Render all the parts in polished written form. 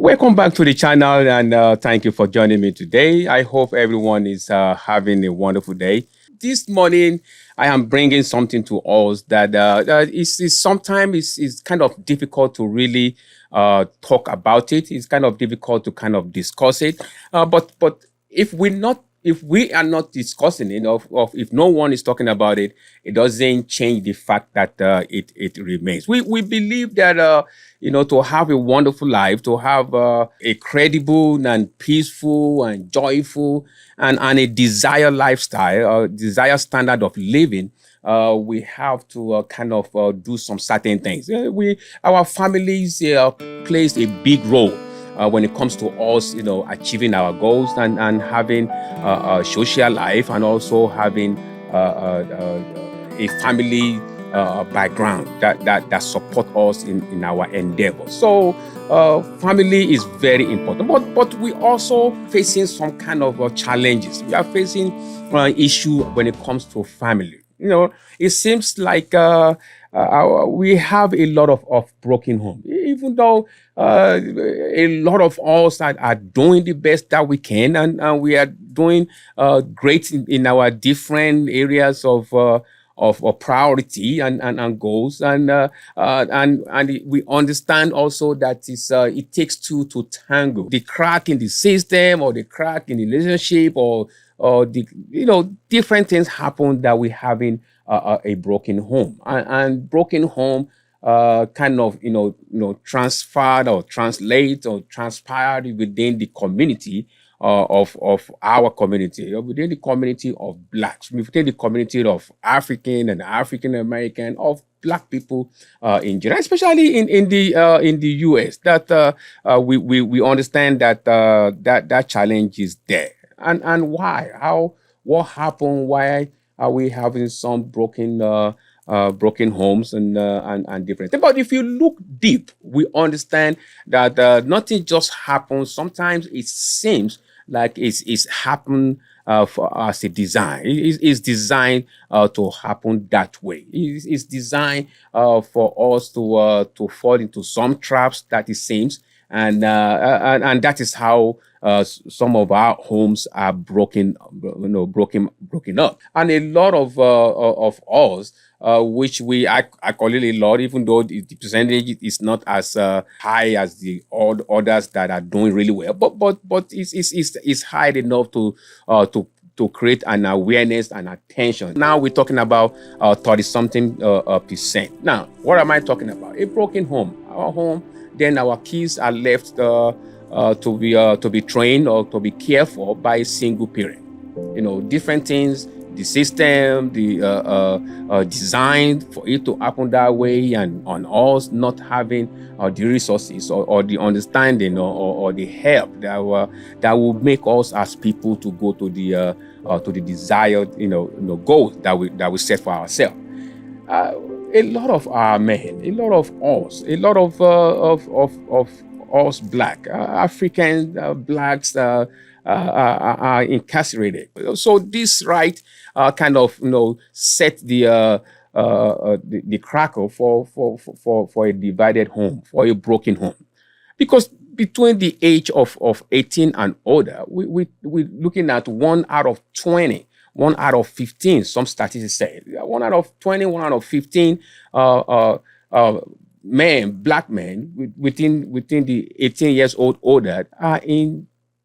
Welcome back to the channel and thank you for joining me today. I hope everyone is having a wonderful day. This morning, I am bringing something to us that is sometimes is kind of difficult to really talk about it. It's kind of difficult to kind of discuss it. But if we are not discussing it, of if no one is talking about it, it doesn't change the fact that it remains. We believe that to have a wonderful life, to have a credible and peaceful and joyful and a desired lifestyle, a desired standard of living, we have to kind of do some certain things. Our families plays a big role when it comes to us, achieving our goals and having a social life and also having a family background that support us in our endeavors. So family is very important, but we also facing some kind of challenges. We are facing issue when it comes to family. It seems like we have a lot of broken home, even though a lot of us are doing the best that we can, and we are doing great in our different areas of priority and goals, and we understand also that it takes two to tango. The crack in the system or the crack in the relationship or the different things happen that we having a broken home, and broken home kind of transferred or translate or transpired within the community of our community, within the community of Blacks, within the community of African and African American, of Black people in general, especially in the US. That we understand that that challenge is there, and why, what happened, why are we having some broken homes and different things. But if you look deep, we understand that nothing just happens. Sometimes it seems like it's happened as a design. It's designed to happen that way. It's designed for us to fall into some traps that it seems, and that is how some of our homes are broken up, and a lot of us, which I call it a lot, even though the percentage is not as high as the others that are doing really well, but it's high enough to create an awareness and attention. Now we're talking about 30-something percent. Now, what am I talking about? A broken home. Our home, then our kids are left to be trained or to be cared for by a single parent. Different things, the system, the design for it to happen that way, and on us not having the resources or the understanding or the help that will make us as people to go to the desired goals that we set for ourselves. A lot of our men, a lot of us, a lot of us Black, African Blacks are incarcerated. So this kind of set the crackle for a divided home, for a broken home, because between the age of 18 and older, we're looking at 1 out of 20. 1 out of 15, some statistics say. 1 out of 20, 1 out of 15 Black men within the 18 years old older are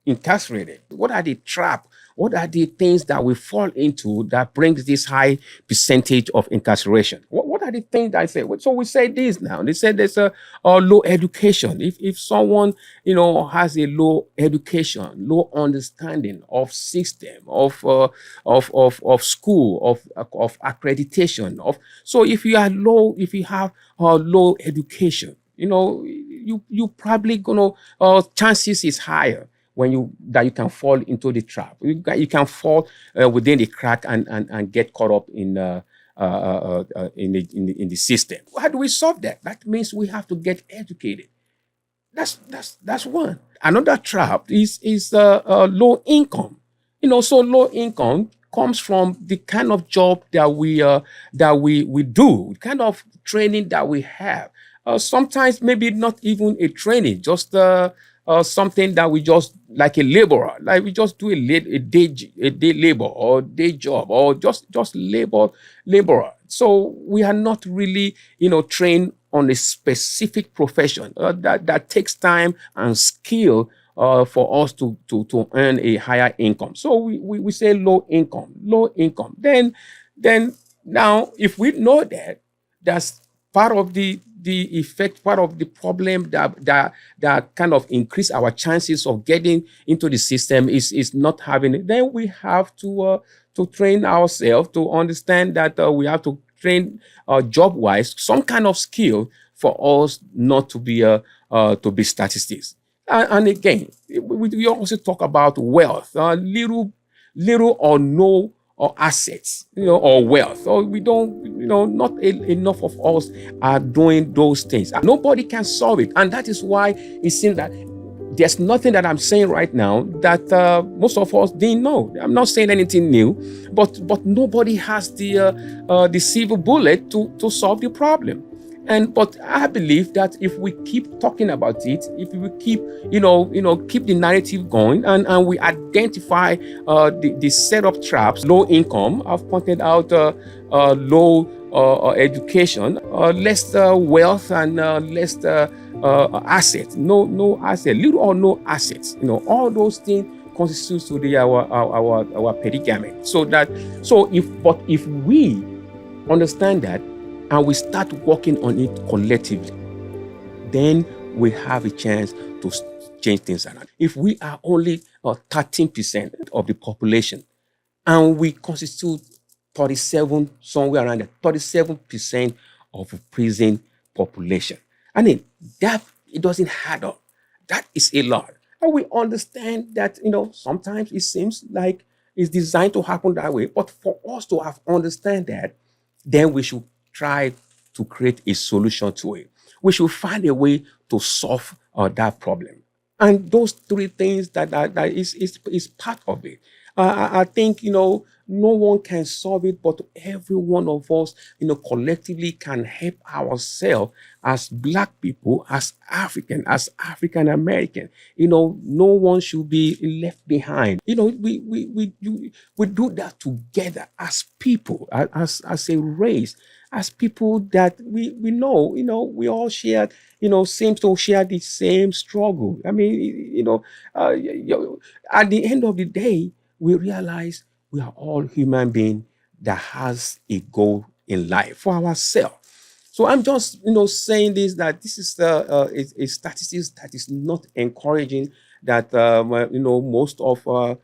incarcerated. What are the traps? What are the things that we fall into that brings this high percentage of incarceration? What are the things that I say? So we say this now. They say there's a low education. If someone has a low education, low understanding of system, of school, of accreditation, so if you have low education, you probably chances is higher that you can fall into the trap. You can fall within the crack and get caught up in the system. How do we solve that? That means we have to get educated. That's one. Another trap is low income. So low income comes from the kind of job that we do, the kind of training that we have. Sometimes maybe not even a training, just something that we just like a laborer, like we just do a day labor or day job or just laborer. So we are not really, trained on a specific profession that takes time and skill for us to earn a higher income. So we say low income. Then now, if we know that, that's part of the effect, part of the problem that kind of increase our chances of getting into the system is not having it. Then we have to train ourselves to understand that we have to train job wise some kind of skill for us not to be statistics. And again, we also talk about wealth, little or no or assets, or wealth, or we don't, not enough of us are doing those things. Nobody can solve it, and that is why it seems that there's nothing that I'm saying right now that most of us didn't know. I'm not saying anything new, but nobody has the silver bullet to solve the problem. But I believe that if we keep talking about it, if we keep, keep the narrative going, and we identify the setup traps, low income, I've pointed out low education, less wealth, and less assets, no asset, little or no assets. All those things constitutes to our predicament. If we understand that, and we start working on it collectively, then we have a chance to change things around. If we are only 13% of the population, and we constitute 37, somewhere around 37% of the prison population, I mean, that it doesn't add up. That is a lot. And we understand that, sometimes it seems like it's designed to happen that way. But for us to have understand that, then we should try to create a solution to it. We should find a way to solve that problem. And those three things that is part of it. I think, no one can solve it, but every one of us, collectively can help ourselves as Black people, as African American. No one should be left behind. We do that together as people, as a race, as people that we know, we all share, seem to share the same struggle. I mean, at the end of the day, we realize we are all human beings that has a goal in life for ourselves. So I'm just, saying this, that this is a statistics that is not encouraging, that most of our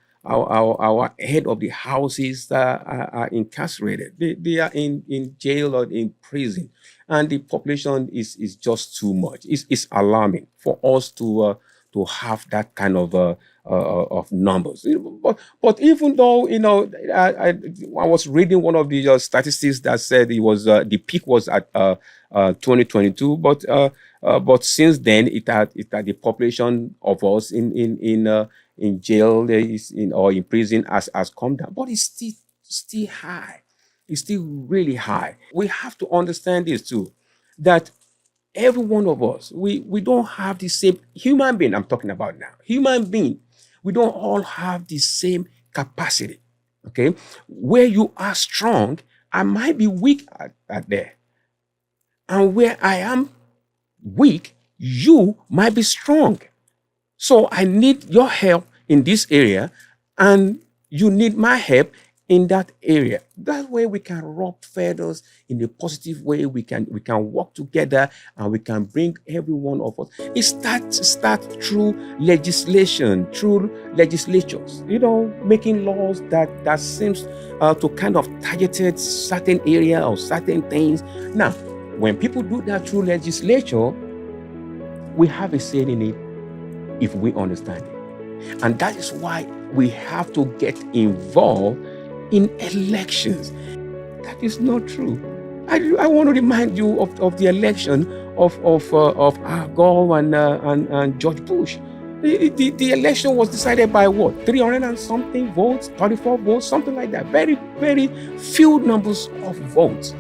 head of the houses are incarcerated. They are in jail or in prison, and the population is just too much. It's alarming for us to have that kind of numbers. But even though, I was reading one of the statistics that said it was the peak was at 2022, but since then it had the population of us in jail, or in prison has come down, but it's still high. It's still really high. We have to understand this too, that every one of us, we don't have the same human being. I'm talking about now. Human being, we don't all have the same capacity. Okay, where you are strong, I might be weak at there, and where I am weak, you might be strong. So I need your help in this area, and you need my help in that area. That way we can rub feathers in a positive way. We can work together, and we can bring every one of us. It starts through legislation, through legislatures, making laws that seems to kind of targeted certain area or certain things. Now, when people do that through legislature, we have a say in it if we understand it. And that is why we have to get involved in elections. That is not true. I want to remind you of the election of Al Gore and George Bush. The election was decided by what? 300 and something votes, 34 votes, something like that. Very, very few numbers of votes.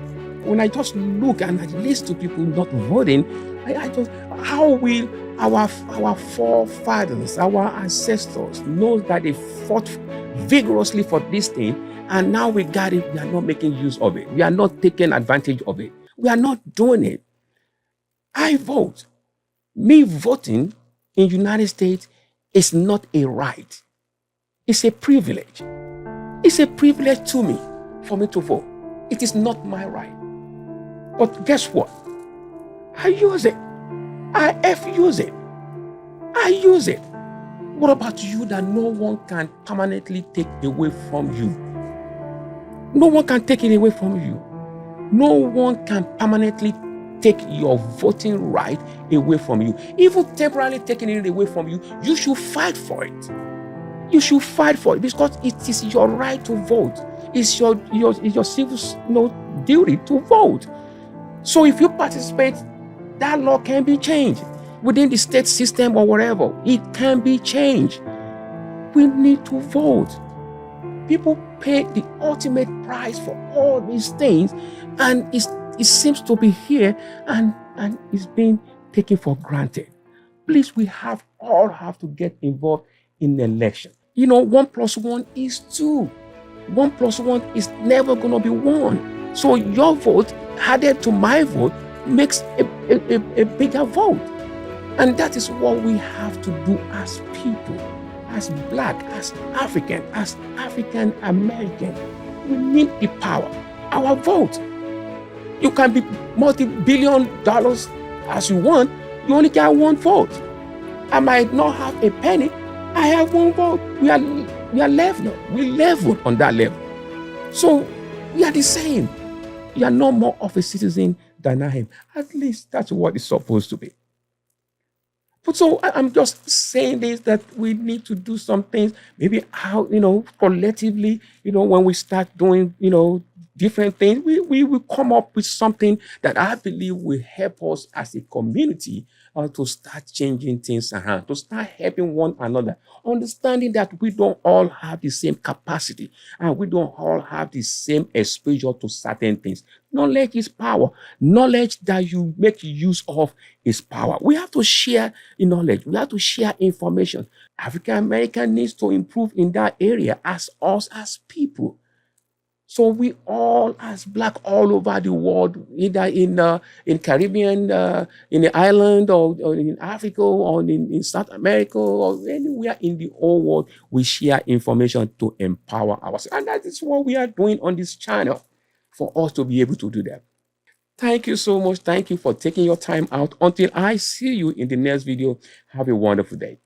When I just look and I listen to people not voting, I just, how will Our forefathers, our ancestors knows that they fought vigorously for this thing, and now we got it. We are not making use of it. We are not taking advantage of it. We are not doing it. I vote. Me voting in United States is not a right. It's a privilege. It's a privilege to me for me to vote. It is not my right. But guess what? I use it. use it. I use it. What about you that no one can permanently take away from you? No one can take it away from you. No one can permanently take your voting right away from you. Even temporarily taking it away from you, you should fight for it. You should fight for it because it is your right to vote. It's your civil duty to vote. So if you participate, that law can be changed within the state system or whatever. It can be changed. We need to vote. People pay the ultimate price for all these things, and it seems to be here and it's being taken for granted. Please, we all have to get involved in the election. 1 + 1 is 2. 1 + 1 is never going to be 1. So your vote added to my vote makes a bigger vote. And that is what we have to do as people, as Black, as African American. We need the power. Our vote. You can be multi-billion dollars as you want. You only get 1 vote. I might not have a penny. I have 1 vote. We are level. We level on that level. So we are the same. You are no more of a citizen than I am. At least that's what it's supposed to be. But so I'm just saying this, that we need to do some things, maybe how, collectively, when we start doing, different things, we will come up with something that I believe will help us as a community to start changing things around, to start helping one another, understanding that we don't all have the same capacity and we don't all have the same exposure to certain things. Knowledge is power. Knowledge that you make use of is power. We have to share knowledge. We have to share information. African American needs to improve in that area as us as people. So we all, as Black all over the world, either in Caribbean, in the island, or in Africa, or in South America, or anywhere in the whole world, we share information to empower ourselves. And that is what we are doing on this channel for us to be able to do that. Thank you so much. Thank you for taking your time out. Until I see you in the next video, have a wonderful day.